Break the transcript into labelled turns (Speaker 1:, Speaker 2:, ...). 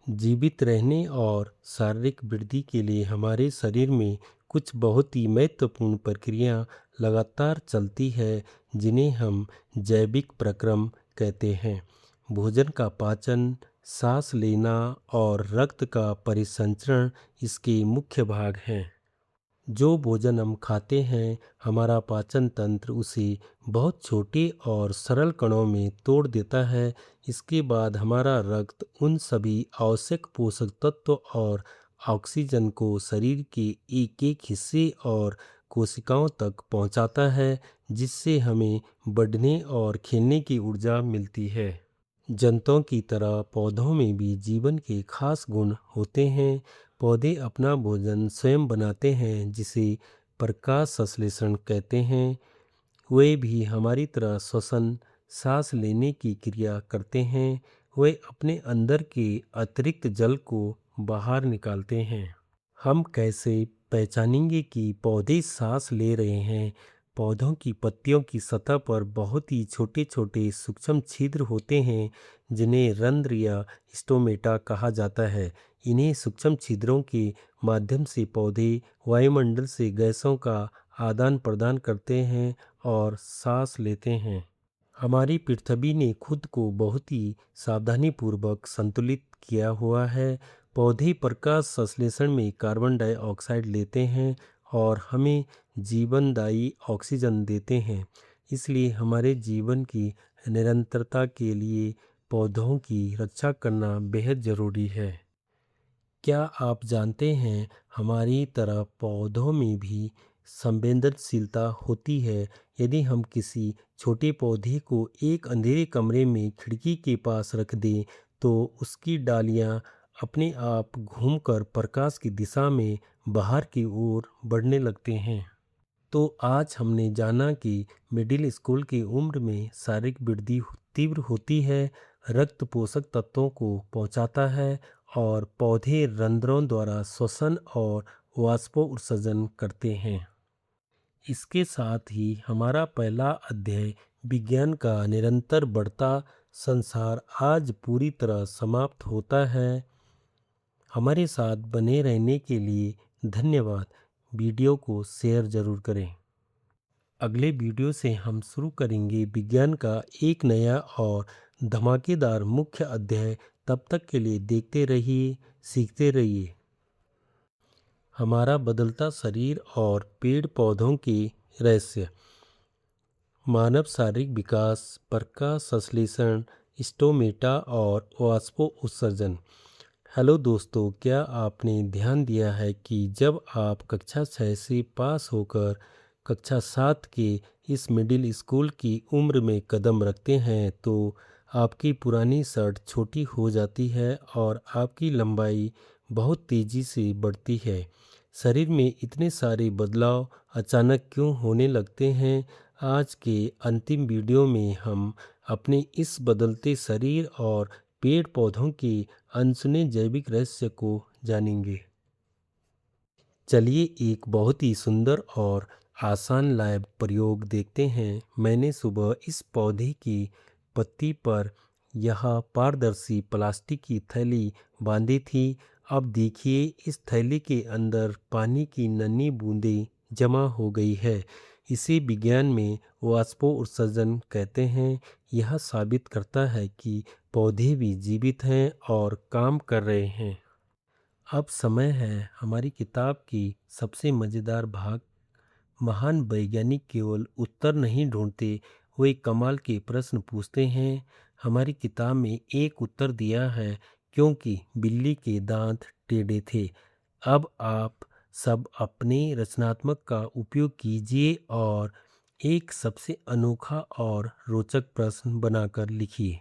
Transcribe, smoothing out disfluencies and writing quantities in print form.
Speaker 1: जीवित रहने और शारीरिक वृद्धि के लिए हमारे शरीर में कुछ बहुत ही महत्वपूर्ण प्रक्रिया लगातार चलती है, जिन्हें हम जैविक प्रक्रम कहते हैं। भोजन का पाचन, सांस लेना और रक्त का परिसंचरण इसके मुख्य भाग हैं। जो भोजन हम खाते हैं, हमारा पाचन तंत्र उसे बहुत छोटे और सरल कणों में तोड़ देता है। इसके बाद हमारा रक्त उन सभी आवश्यक पोषक तत्व और ऑक्सीजन को शरीर के एक एक हिस्से और कोशिकाओं तक पहुंचाता है, जिससे हमें बढ़ने और खेलने की ऊर्जा मिलती है। जंतुओं की तरह पौधों में भी जीवन के खास गुण होते हैं। पौधे अपना भोजन स्वयं बनाते हैं, जिसे प्रकाश संश्लेषण कहते हैं। वे भी हमारी तरह श्वसन, सांस लेने की क्रिया करते हैं। वे अपने अंदर के अतिरिक्त जल को बाहर निकालते हैं। हम कैसे पहचानेंगे कि पौधे सांस ले रहे हैं? पौधों की पत्तियों की सतह पर बहुत ही छोटे छोटे सूक्ष्म छिद्र होते हैं, जिन्हें रंध्र या स्टोमेटा कहा जाता है। इन्हीं सूक्ष्म छिद्रों के माध्यम से पौधे वायुमंडल से गैसों का आदान प्रदान करते हैं और सांस लेते हैं। हमारी पृथ्वी ने खुद को बहुत ही सावधानीपूर्वक संतुलित किया हुआ है। पौधे प्रकाश संश्लेषण में कार्बन डाइऑक्साइड लेते हैं और हमें जीवनदायी ऑक्सीजन देते हैं। इसलिए हमारे जीवन की निरंतरता के लिए पौधों की रक्षा करना बेहद ज़रूरी है। क्या आप जानते हैं, हमारी तरह पौधों में भी संवेदनशीलता होती है। यदि हम किसी छोटे पौधे को एक अंधेरे कमरे में खिड़की के पास रख दें, तो उसकी डालियां अपने आप घूमकर प्रकाश की दिशा में बाहर की ओर बढ़ने लगते हैं। तो आज हमने जाना कि मिडिल स्कूल की उम्र में शारीरिक वृद्धि तीव्र होती है, रक्त पोषक तत्वों को पहुंचाता है और पौधे रंध्रों द्वारा श्वसन और वाष्पोत्सर्जन करते हैं। इसके साथ ही हमारा पहला अध्याय विज्ञान का निरंतर बढ़ता संसार आज पूरी तरह समाप्त होता है। हमारे साथ बने रहने के लिए धन्यवाद। वीडियो को शेयर ज़रूर करें। अगले वीडियो से हम शुरू करेंगे विज्ञान का एक नया और धमाकेदार मुख्य अध्याय। तब तक के लिए देखते रहिए, सीखते रहिए। हमारा बदलता शरीर और पेड़ पौधों के रहस्य। मानव शारीरिक विकास, प्रकाश संश्लेषण, स्टोमेटा और वाष्पोत्सर्जन। हेलो दोस्तों, क्या आपने ध्यान दिया है कि जब आप कक्षा 6 से पास होकर कक्षा 7 के इस मिडिल स्कूल की उम्र में कदम रखते हैं, तो आपकी पुरानी शर्ट छोटी हो जाती है और आपकी लंबाई बहुत तेज़ी से बढ़ती है। शरीर में इतने सारे बदलाव अचानक क्यों होने लगते हैं? आज के अंतिम वीडियो में हम अपने इस बदलते शरीर और पेड़ पौधों के अनसुने जैविक रहस्य को जानेंगे। चलिए एक बहुत ही सुंदर और आसान लैब प्रयोग देखते हैं। मैंने सुबह इस पौधे की पत्ती पर यह पारदर्शी प्लास्टिक की थैली बांधी थी। अब देखिए, इस थैली के अंदर पानी की नन्ही बूंदें जमा हो गई है। इसे विज्ञान में वाष्पोत्सर्जन कहते हैं। यह साबित करता है कि पौधे भी जीवित हैं और काम कर रहे हैं। अब समय है हमारी किताब की सबसे मज़ेदार भाग। महान वैज्ञानिक केवल उत्तर नहीं ढूंढते, वे कमाल के प्रश्न पूछते हैं। हमारी किताब में एक उत्तर दिया है, क्योंकि बिल्ली के दांत टेढ़े थे। अब आप सब अपने रचनात्मक का उपयोग कीजिए और एक सबसे अनोखा और रोचक प्रश्न बनाकर लिखिए।